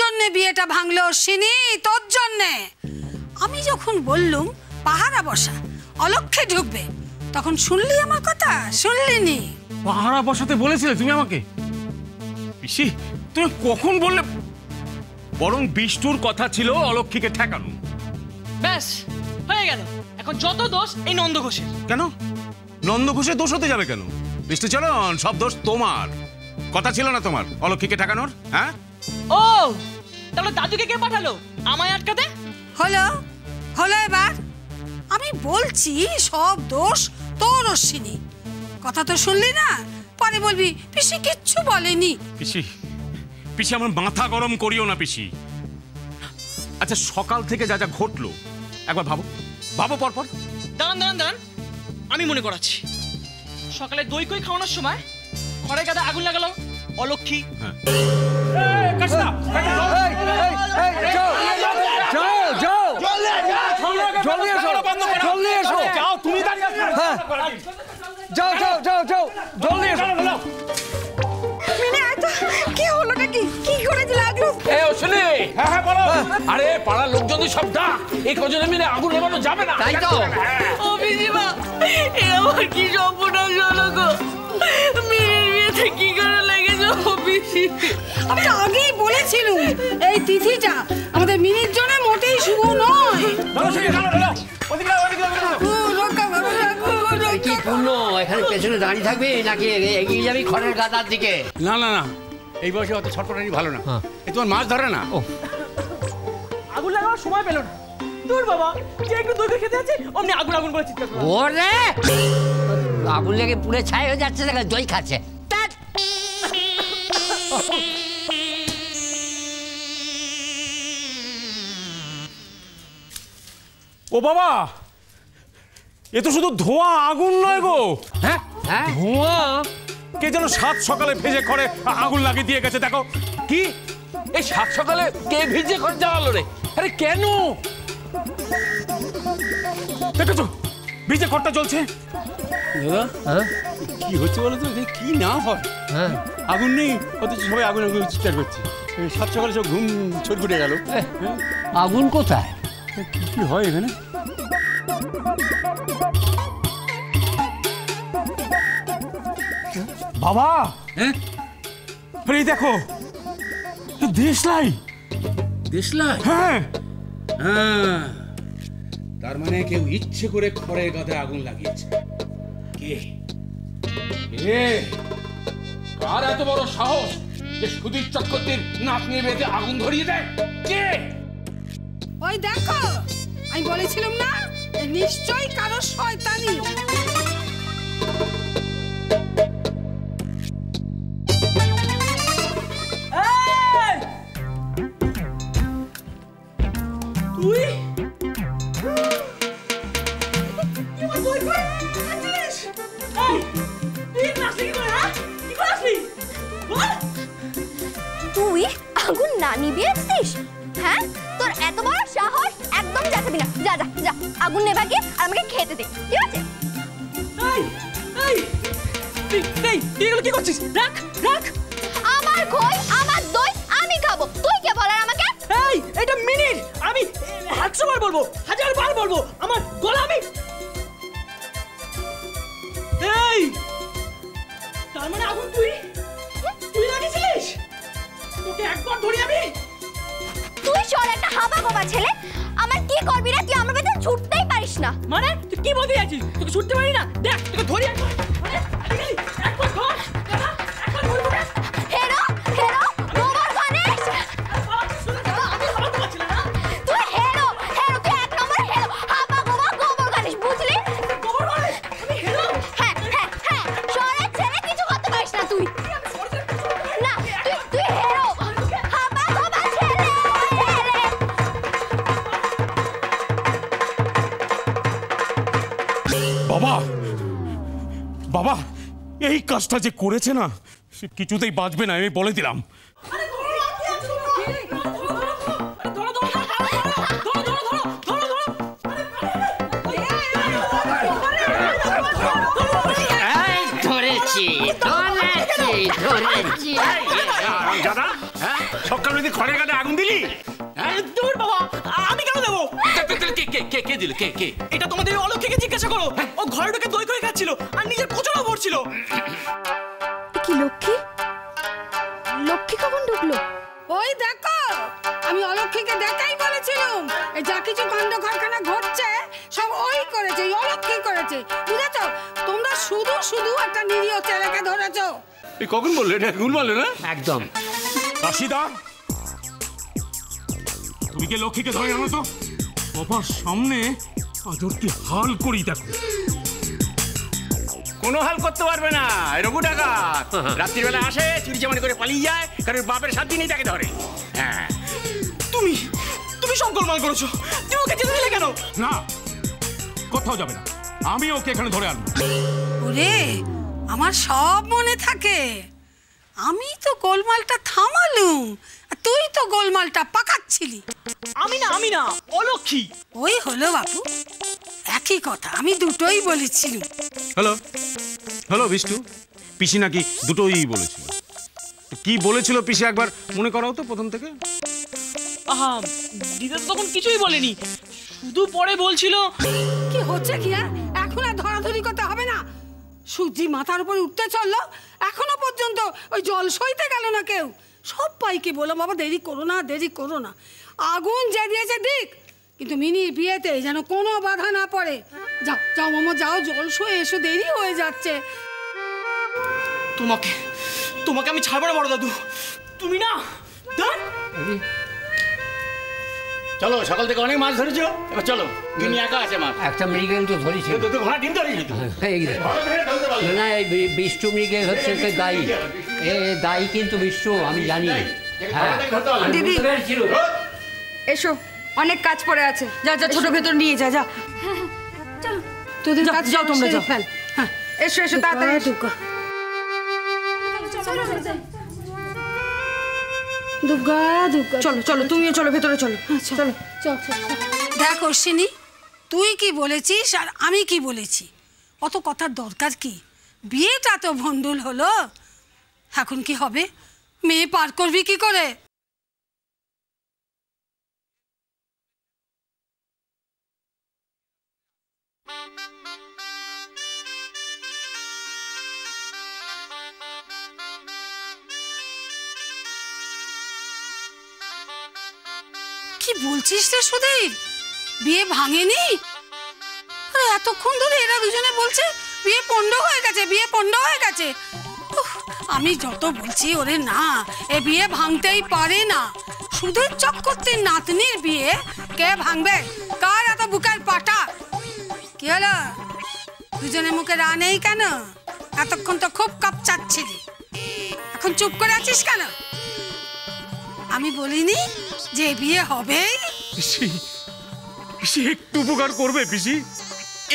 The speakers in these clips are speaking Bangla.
জন্যে বিয়েটা ভাঙলো অশ্বিনী, তোর জন্যে। আমি যখন বললুম পাহারা বসা, অলক্ষ্যে ঢুকবে, তখন শুনলি আমার কথা? শুনলিনি? পাহারা বসাতে বলেছিলে তুমি আমাকে? পিসি তুমি কখন বললে? বরং বিষ্টুর কথা ছিল অলক্ষীকে ঠেকানো। ব্যাস হয়ে গেল। এখন যত দোষ এই নন্দ ঘোষের। কেন নন্দ ঘোষের দোষ হতে যাবে কেন? বিষ্টুচরণ, সব দোষ তোমার। কথা ছিল না তোমার অলক্ষীকে ঠেকানোর? হ্যাঁ, ও তাহলে দাদুকে কে পাঠালো আমায় আটকাতে? হলো হলো এবার। আমি বলছি সব দোষ তোর অশ্বিনী। কথা তো শুনলি না, পরে বলবি পিসি কিচ্ছু বলেনি। পিসি পিসি আমার মাথা গরম করিও না পিসি। আচ্ছা সকাল থেকে যা যা ঘটলো একবার ভাবো, ভাবো পরপর। দাঁড়ান দাঁড়ান দাঁড়ান, আমি মনে করাচ্ছি। সকালে দই কই খাওয়ানোর সময় ঘরে গাদা আগুন লাগালো অলক্ষী। কি হলো নাকি? কি করেছিল লাগলো? আরে পাড়ার লোকজন সব ডাক, এই কজনে মিলে আগুন নেভানো যাবে না, তাই তো? ও পিসিমা, এ আমার কি সর্বনাশ হলো গো। মেয়ের বিয়েতে কি করে লেগেছে ও পিসি? আমি তো আগেই বলেছিলাম এই তিথিটা আমাদের মিনির জন্য মোটেই শুভ নয়। কি পূর্ণ এখানে পেছনে দাঁড়িয়ে থাকবি নাকি এগিয়ে যাবি খড়ের গাদার দিকে? না না না, এই বয়সে অত ছটপটানি ভালো না। এই তোমার মাছ ধরে না। আগুন লাগানোর সময় পেল না। দূর বাবা, যে একটু দই খেতে আছে অমনি আগুন আগুন করে চিৎকার করে। ওরে আগুন লেগে পুড়ে ছাই হয়ে যাচ্ছে, দেখে দই খাচ্ছে। ও বাবা, এ তো শুধু ধোঁয়া, আগুন নয় গো। হ্যাঁ ধোঁয়া? কে যেন সাত সকালে ভেজে করে আগুন লাগিয়ে দিয়ে গেছে। দেখো কি এই সাত সকালে কে ভিজে করে জ্বালালো রে? আরে কেন? দেখেছো ভিজে খড়টা জ্বলছে। কি হচ্ছে বলো তো? কি না হয়, আগুন নেই অথচ সবাই আগুন আগুন চিৎকার করছে। সাত সকালে সব ঘুম ছটফটে গেল। আগুন কোথায়? কি হয় এখানে? বাবা আরে দেখো দেশলাই। দেশলাই? হ্যাঁ হ্যাঁ, তার মানে কেউ ইচ্ছে করে খড়ের গাদায় আগুন লাগিয়েছে। কে? কার এত বড় সাহস যে সুধীর চক্রবর্তীর নাতনির বিয়েতে আগুন ধরিয়ে দেয়? কে? ওই দেখো, আমি বলেছিলাম না নিশ্চয়ই কারো শয়তানি। তুই তুই আগুন না নিবি আসছিস? হ্যাঁ, তোর এত বড় সাহস, একদম যাবি না। যা যা যা, আগুন নেবা গিয়ে আর আমাকে খেতে দে, ঠিক আছে? এগুলো কি করছিস? রাখ রাখ। আমার খই, আমার দই, আমি খাবো। তুই কে বলার আমাকে? এই এটা মিনির, আমি 100 বার বলবো, 1000 বার বলবো, আমার গলা আমি। এই তার মানে আগুন তুই লাগিয়েছিস? তোকে একবার ধরি আমি। তুই সর একটা হাবা গোবা ছেলে। আমার কি করবি রে? তুই আমার পেছনে ছুটতেই পারিস না। মানে তুই কি বলতে যাচ্ছিস? তোকে ছুটতে পারি না? দেখ তোকে ধরি একবার। একবার ধর, একবার ধরবো না। হেরো হেরো গোবর গণেশ। তুই হেরো হেরো, তুই এক নম্বর হেরো। হাবা গোবা গোবর গণেশ, বুঝলি? গোবর গণেশ? আমি হেরো? হ্যাঁ হ্যাঁ হ্যাঁ, সরের ছেলে কিছু করতে পারিস না তুই। না তুই হেরো, হাবা গোবা ছেলে। বাবা বাবা, এই কাজটা যে করেছে না সে কিছুতেই বাঁচবে না, আমি বলে দিলাম। ধরেছি ধরেছি ধরেছি। সকাল যদি খড়ের গাদা আগুন দিলি? দূর বাবা, আমি কেন দেবো? কে দিল? কে? এটা তোমাদের অলক্ষীকে জিজ্ঞাসা করো। ও ঘরে ঢুকে দই করে খাচ্ছিল আর নিজের কোচরও ভরছিল। কি লক্ষ্মী? লক্ষ্মী কখন ঢুকলো? ওই দেখো, আমি অলক্ষীকে দেখাই বলেছিলাম এই যা কিছু কাণ্ড কারখানা ঘটছে সব ওই করেছে, এই অলক্ষী করেছে, বুঝেছো? তোমরা শুধু শুধু একটা নিরীহ ছেলেকে ধরেছো। এই কখন বললে? এটা ভুল বললে না? একদম। রাশিদা, তুমি কে লক্ষ্মীকে ধরে আনো তো? বাবার সামনে আদর কি হাল করি দেখো। কোনো হাল করতে পারবে না। রঘু ডাকাত রাত্রির বেলা আসে, চুরি চামারি করে পালিয়ে যায়, কারণ বাপের সাথে নেই তাকে ধরে। হ্যাঁ, তুমি সব গোলমাল করেছো। তুমি ওকে যেতে দিলে কেন? না, কোথাও যাবে না, আমি ওকে এখানে ধরে আনবো। ওরে, আমার সব মনে থাকে। আমি তো গোলমালটা থামালুম, আর তুই তো গোলমালটা পাকাচ্ছিলি। আমি না অলক্ষী। ওই হলো বাপু, একই কথা, আমি দুটোই বলেছিলাম। হ্যালো বিষ্টু, পিসি নাকি দুটোই বলেছিল। কি বলেছিল পিসি একবার মনে করাও তো প্রথম থেকে। আহা, দিদা তো তখন কিছুই বলেনি, শুধু পরে বলছিল। কি হচ্ছে কি? এখন আর ধরাধরি করতে হবে না। সূর্যি মাথার উপর উঠতে চললো, এখনো পর্যন্ত ওই জল সইতে গেল না কেউ। সবাইকে বলো বাবা, দেরি করো না। আগুন যে দিয়েছে দিক, কিন্তু মিনির বিয়েতে যেন কোনো বাধা না পড়ে। যাও মামা, যাও, জল সয়ে এসো, দেরি হয়ে যাচ্ছে। তোমাকে আমি ছাড়বো না বড় দাদু। তুমি না। চলো, সকাল থেকে অনেক মাছ ধরেছো, এবার চলো। তুমি একা আছে মাছ। একটা মৃগেল তো ধরেছি। ঘোড়া ডিম ধরেছি তো। না, এই বিষ্টু মৃগেল হচ্ছে দায়ী। দায়ী কিন্তু বিষ্টু, আমি জানি। হ্যাঁ দিদি, এসো, অনেক কাজ পড়ে আছে। যা ছোট ভেতর নিয়ে যা। তোদের কাজ যাও, তোমরা যাও। ফেল। হ্যাঁ, এসো তাড়াতাড়ি। দুর্গা, চলো, তুমিও চলো, ভেতরে চলো। চলো। দেখ অশ্বিনী, তুই কি বলেছিস আর আমি কি বলেছি, অত কথার দরকার কি? বিয়েটা তো ভণ্ডুল হলো, এখন কি হবে? মেয়ে পার করবি কি করে? কি বলছিস রে সুধীর? বিয়ে ভাঙেনি? আরে এতক্ষণ ধরে এরা দুজনে বলছে বিয়ে পণ্ড হয়ে গেছে। আমি যত বলছি ওরে না, এ বিয়ে ভাঙতেই পারে না। সুধীর চক্রবর্তীর নাতনির বিয়ে কে ভাঙবে? কার এত বুকের পাটা? কি হলো, দুজনের মুখে রা নেই কেন? এতক্ষণ তো খুব কাঁপচাচ্ছিলি, এখন চুপ করে আছিস কেন? আমি বলিনি যে বিয়ে হবে? পিসি একটু উপকার করবে পিসি,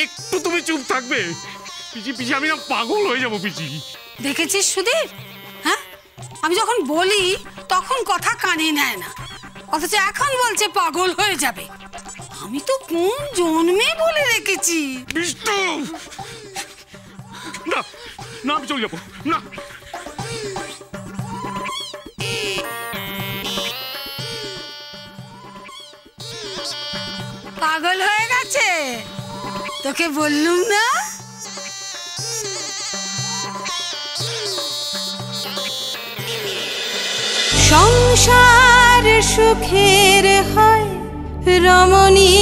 একটু তুমি চুপ থাকবে পিসি। আমি না পাগল হয়ে যাবো পিসি। দেখেছিস সুধীর, হ্যাঁ, আমি যখন বলি তখন কথা কানে নেয় না, অথচ এখন বলছে পাগল হয়ে যাবে। আমি তো কোন জন্মে বলে রেখেছি। বিষ্টু, না, আমি চলে যাবো না। পাগল হয়ে গেছে, তোকে বললুম না? সংসার সুখের হয় রমণী